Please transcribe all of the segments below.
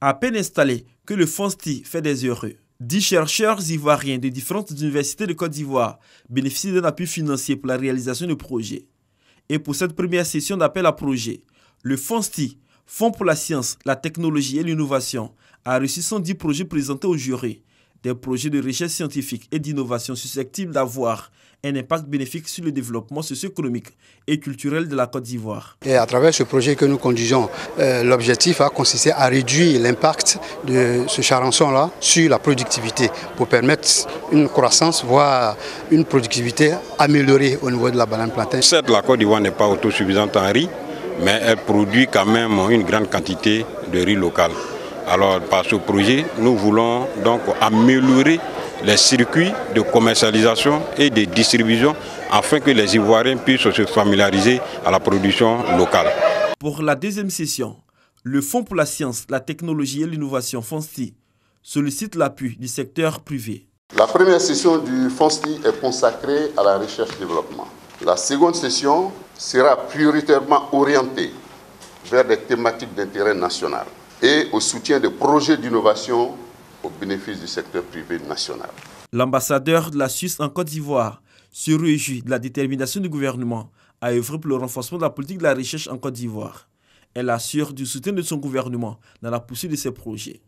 À peine installé que le FONSTI fait des heureux. 10 chercheurs ivoiriens de différentes universités de Côte d'Ivoire bénéficient d'un appui financier pour la réalisation de projets. Et pour cette première session d'appel à projet, le FONSTI, Fonds pour la science, la technologie et l'innovation, a reçu 110 projets présentés au jury. Des projets de recherche scientifique et d'innovation susceptibles d'avoir un impact bénéfique sur le développement socio-économique et culturel de la Côte d'Ivoire. Et à travers ce projet que nous conduisons, l'objectif a consisté à réduire l'impact de ce charançon-là sur la productivité pour permettre une croissance, voire une productivité améliorée au niveau de la banane plantain. Certes, la Côte d'Ivoire n'est pas autosuffisante en riz, mais elle produit quand même une grande quantité de riz local. Alors par ce projet, nous voulons donc améliorer les circuits de commercialisation et de distribution afin que les Ivoiriens puissent se familiariser à la production locale. Pour la deuxième session, le Fonds pour la science, la technologie et l'innovation FONSTI sollicite l'appui du secteur privé. La première session du FONSTI est consacrée à la recherche-développement. La seconde session sera prioritairement orientée vers des thématiques d'intérêt national et au soutien des projets d'innovation au bénéfice du secteur privé national. L'ambassadeur de la Suisse en Côte d'Ivoire se réjouit de la détermination du gouvernement à œuvrer pour le renforcement de la politique de la recherche en Côte d'Ivoire. Elle assure du soutien de son gouvernement dans la poursuite de ses projets.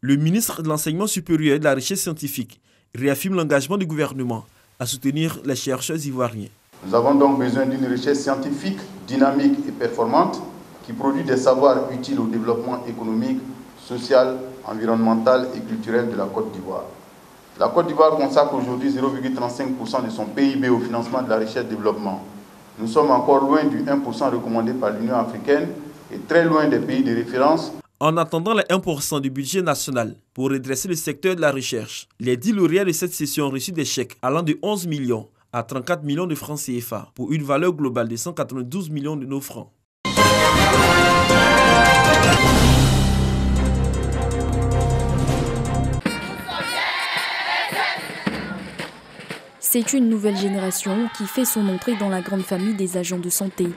Le ministre de l'Enseignement supérieur et de la Recherche scientifique réaffirme l'engagement du gouvernement à soutenir les chercheurs ivoiriens. Nous avons donc besoin d'une recherche scientifique dynamique et performante qui produit des savoirs utiles au développement économique, social, environnemental et culturel de la Côte d'Ivoire. La Côte d'Ivoire consacre aujourd'hui 0,35% de son PIB au financement de la recherche-développement. Nous sommes encore loin du 1% recommandé par l'Union africaine et très loin des pays de référence. En attendant les 1% du budget national pour redresser le secteur de la recherche, les 10 lauréats de cette session ont reçu des chèques allant de 11 millions à 34 millions de francs CFA pour une valeur globale de 192 millions de nos francs. C'est une nouvelle génération qui fait son entrée dans la grande famille des agents de santé.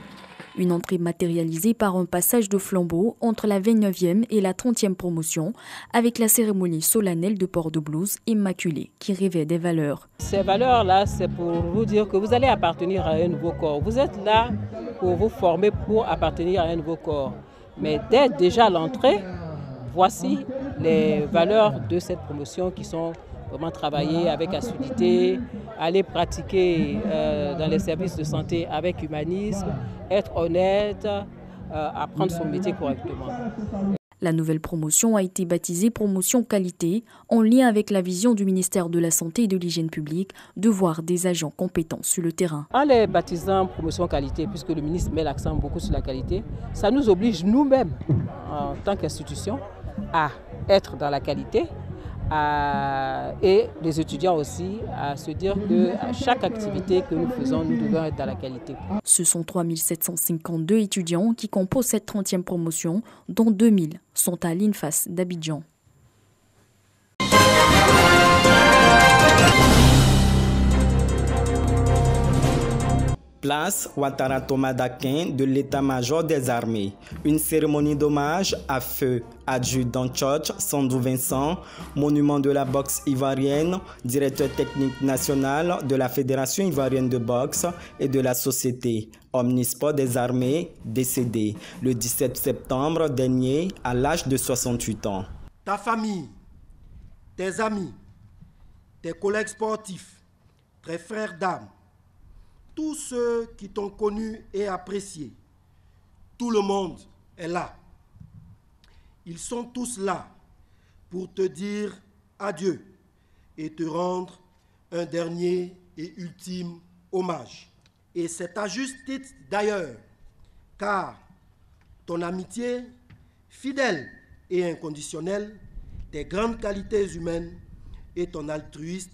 Une entrée matérialisée par un passage de flambeau entre la 29e et la 30e promotion avec la cérémonie solennelle de port de blouse immaculée qui revêt des valeurs. Ces valeurs-là, c'est pour vous dire que vous allez appartenir à un nouveau corps. Vous êtes là pour vous former pour appartenir à un nouveau corps. Mais dès déjà l'entrée, voici les valeurs de cette promotion qui sont vraiment travailler avec assiduité, aller pratiquer dans les services de santé avec humanisme, être honnête, apprendre son métier correctement. La nouvelle promotion a été baptisée Promotion Qualité en lien avec la vision du ministère de la Santé et de l'Hygiène publique de voir des agents compétents sur le terrain. En les baptisant Promotion Qualité, puisque le ministre met l'accent beaucoup sur la qualité, ça nous oblige nous-mêmes, en tant qu'institution, à être dans la qualité. Et les étudiants aussi à se dire que à chaque activité que nous faisons, nous devons être dans la qualité. Ce sont 3752 étudiants qui composent cette 30e promotion, dont 2000 sont à l'INFAS d'Abidjan. Place Ouattara Thomas Dakin de l'état-major des armées. Une cérémonie d'hommage à feu adjudant George Sandou Vincent, monument de la boxe ivoirienne, directeur technique national de la Fédération ivoirienne de boxe et de la société Omnisport des armées, décédé le 17 septembre dernier à l'âge de 68 ans. Ta famille, tes amis, tes collègues sportifs, tes frères d'âme, tous ceux qui t'ont connu et apprécié, tout le monde est là. Ils sont tous là pour te dire adieu et te rendre un dernier et ultime hommage. Et c'est à juste titre d'ailleurs, car ton amitié fidèle et inconditionnelle, tes grandes qualités humaines et ton altruisme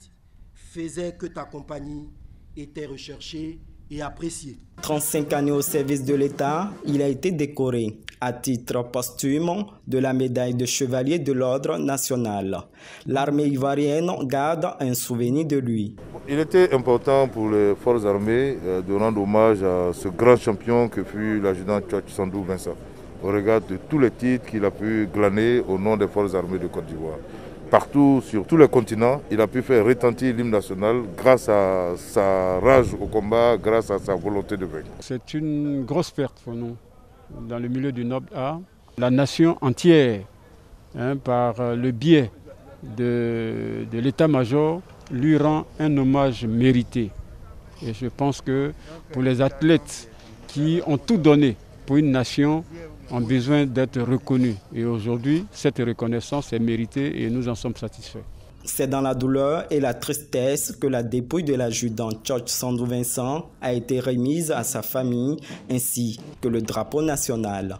faisaient que ta compagnie était recherché et apprécié. 35 années au service de l'État, il a été décoré à titre posthume de la médaille de chevalier de l'ordre national. L'armée ivoirienne garde un souvenir de lui. Il était important pour les forces armées de rendre hommage à ce grand champion que fut l'adjudant George Sandou Vincent. au regard de tous les titres qu'il a pu glaner au nom des forces armées de Côte d'Ivoire. Partout, sur tous les continents, il a pu faire retentir l'hymne national grâce à sa rage au combat, grâce à sa volonté de vaincre. C'est une grosse perte pour nous dans le milieu du noble art. La nation entière, par le biais de l'état-major, lui rend un hommage mérité. Et je pense que pour les athlètes qui ont tout donné pour une nation, ont besoin d'être reconnus. Et aujourd'hui, cette reconnaissance est méritée et nous en sommes satisfaits. C'est dans la douleur et la tristesse que la dépouille de l'adjudant George Sandou Vincent a été remise à sa famille ainsi que le drapeau national.